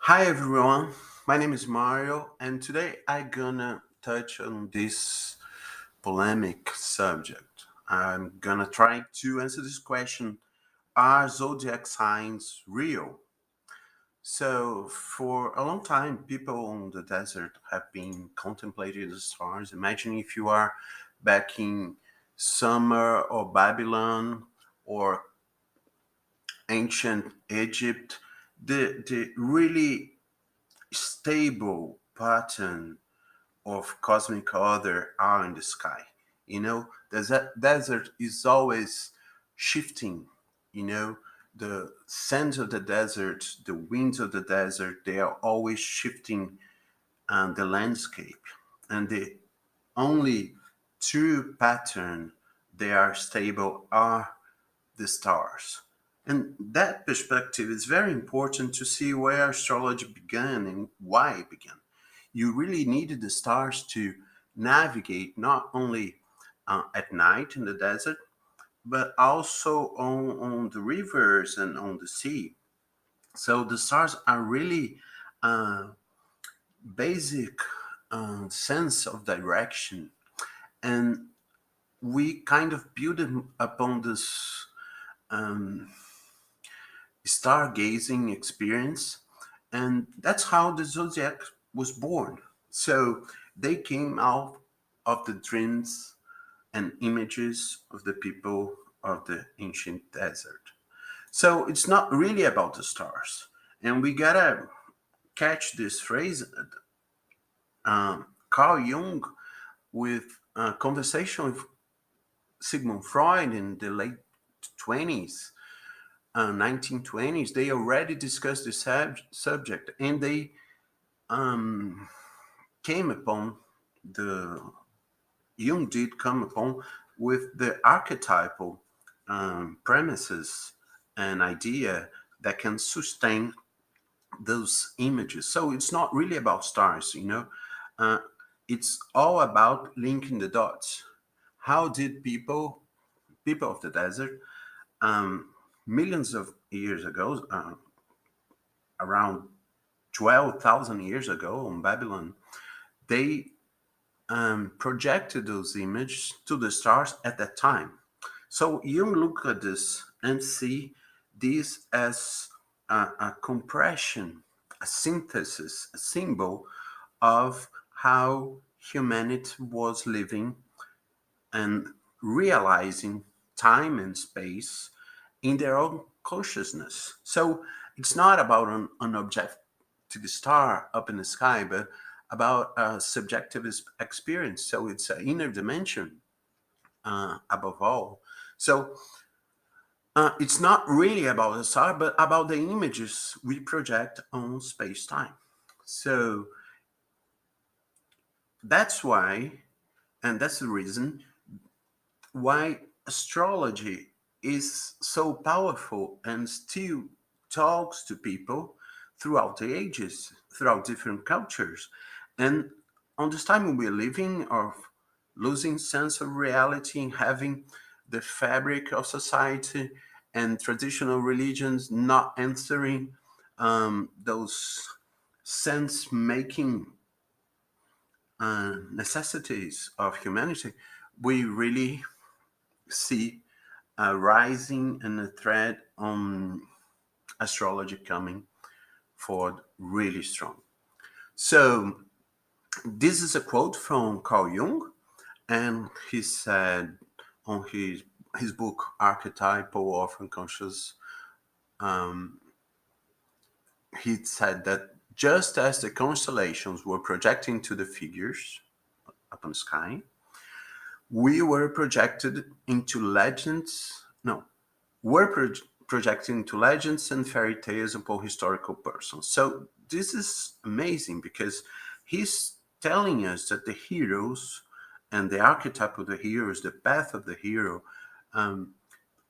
Hi everyone, my name is Mario, and today I'm gonna touch on this polemic subject. I'm gonna try to answer this question: are zodiac signs real? So, for a long time, people on the desert have been contemplating the stars. Imagine if you are back in Sumer or Babylon or ancient Egypt, the really stable pattern of cosmic order are in the sky. The desert is always shifting. You know, the sands of the desert, the winds of the desert, they are always shifting the landscape. And the only true pattern they are stable are the stars. And that perspective is very important to see where astrology began and why it began. You really needed the stars to navigate not only at night in the desert, but also on the rivers and on the sea. So the stars are really a basic sense of direction. And we kind of build them upon this um, stargazing experience. And that's how the Zodiac was born. So they came out of the dreams and images of the people of the ancient desert. So it's not really about the stars. And we gotta catch this phrase. Carl Jung, with a conversation with Sigmund Freud in the late 20s, 1920s, they already discussed this subject, and they um, came upon the Jung did come upon with the archetypal premises and idea that can sustain those images. So it's not really about stars. Uh, it's all about linking the dots. How did people of the desert, um, millions of years ago, around 12,000 years ago in Babylon, they projected those images to the stars at that time. So you look at this and see this as a compression, a synthesis, a symbol of how humanity was living and realizing time and space in their own consciousness. So it's not about an objective star up in the sky, but about a subjective experience. So it's an inner dimension above all. So it's not really about the star, but about the images we project on space time. So that's why, and that's the reason why astrology is so powerful and still talks to people throughout the ages, throughout different cultures. And on this time we're living of losing sense of reality and having the fabric of society and traditional religions not answering those sense making necessities of humanity, we really see a rising and a thread on astrology coming forward really strong. So this is a quote from Carl Jung, and he said on his book Archetypal of Unconscious, um, he said that just as the constellations were projecting to the figures upon the sky, we were projected into legends. No, were projecting into legends and fairy tales upon historical persons. So this is amazing because he's telling us that the heroes and the archetype of the heroes, the path of the hero, um,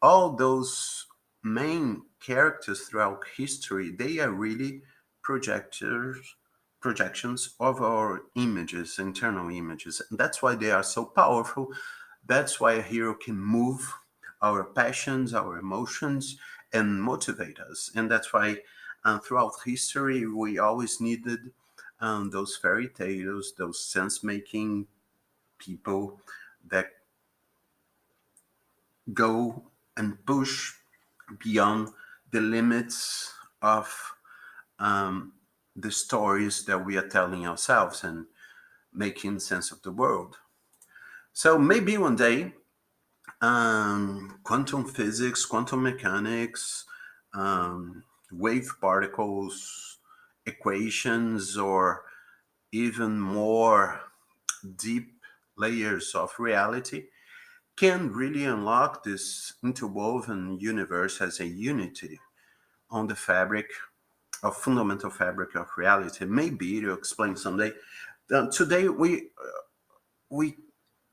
all those main characters throughout history, they are really projectors projections of our images, internal images. And that's why they are so powerful. That's why a hero can move our passions, our emotions, and motivate us. And that's why And throughout history, we always needed those fairy tales, those sense making people that go and push beyond the limits of um, the stories that we are telling ourselves and making sense of the world. So maybe one day, quantum physics, quantum mechanics, um, wave particles, equations, or even more deep layers of reality can really unlock this interwoven universe as a unity on the fabric of fundamental fabric of reality. Maybe to explain someday. Today we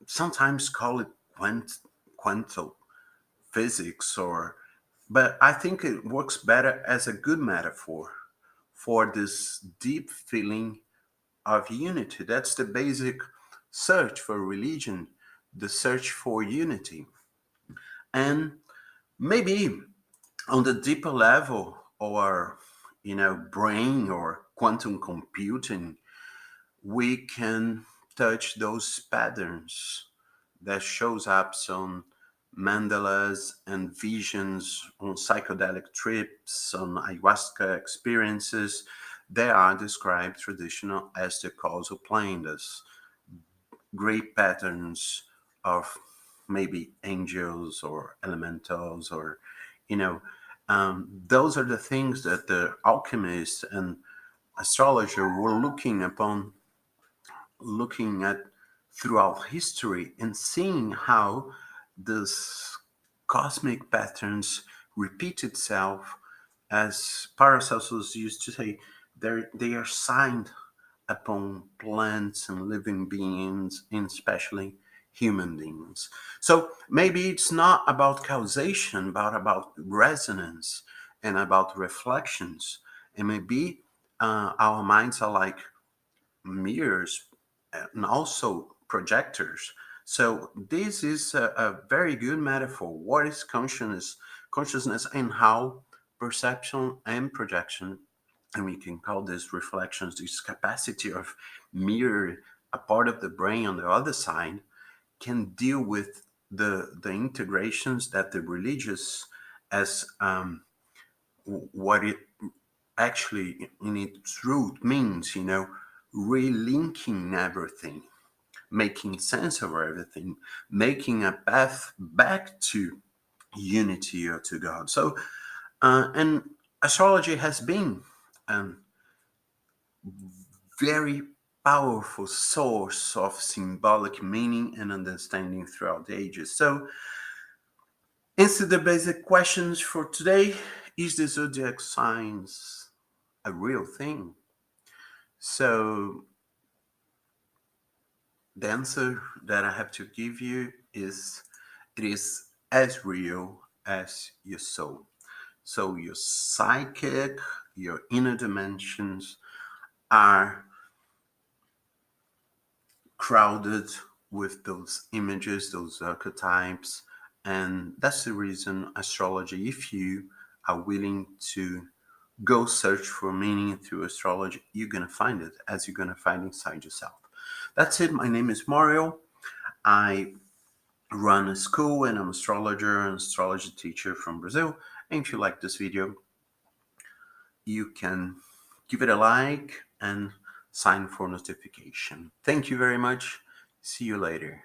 sometimes call it quantum physics, or but I think it works better as a good metaphor for this deep feeling of unity. That's the basic search for religion, the search for unity. And maybe on the deeper level, or brain or quantum computing, we can touch those patterns that shows up on mandalas and visions, on psychedelic trips, on ayahuasca experiences. They are described traditional as the causal plane, as great patterns of maybe angels or elementals, or you know those are the things that the alchemists and astrologer were looking at throughout history, and seeing how this cosmic patterns repeat itself. As Paracelsus used to say, they are signed upon plants and living beings, and especially human beings. So maybe it's not about causation, but about resonance and about reflections. And maybe our minds are like mirrors and also projectors. So this is a very good metaphor. What is consciousness, and how perception and projection, and we can call this reflections, this capacity of mirror a part of the brain on the other side, can deal with the integrations that the religious, as what it actually in its root means, relinking everything, making sense of everything, making a path back to unity or to God. So, and astrology has been a very powerful source of symbolic meaning and understanding throughout the ages. So, answer the basic questions for today. Is the zodiac signs a real thing? So, the answer that I have to give you is it is as real as your soul. So your psychic, your inner dimensions are crowded with those images, those archetypes. And that's the reason astrology, if you are willing to go search for meaning through astrology, you're going to find it, as you're going to find inside yourself. That's it. My name is Mario. I run a school, and I'm an astrologer and astrology teacher from Brazil. And if you like this video, you can give it a like and sign for notification. Thank you very much. See you later.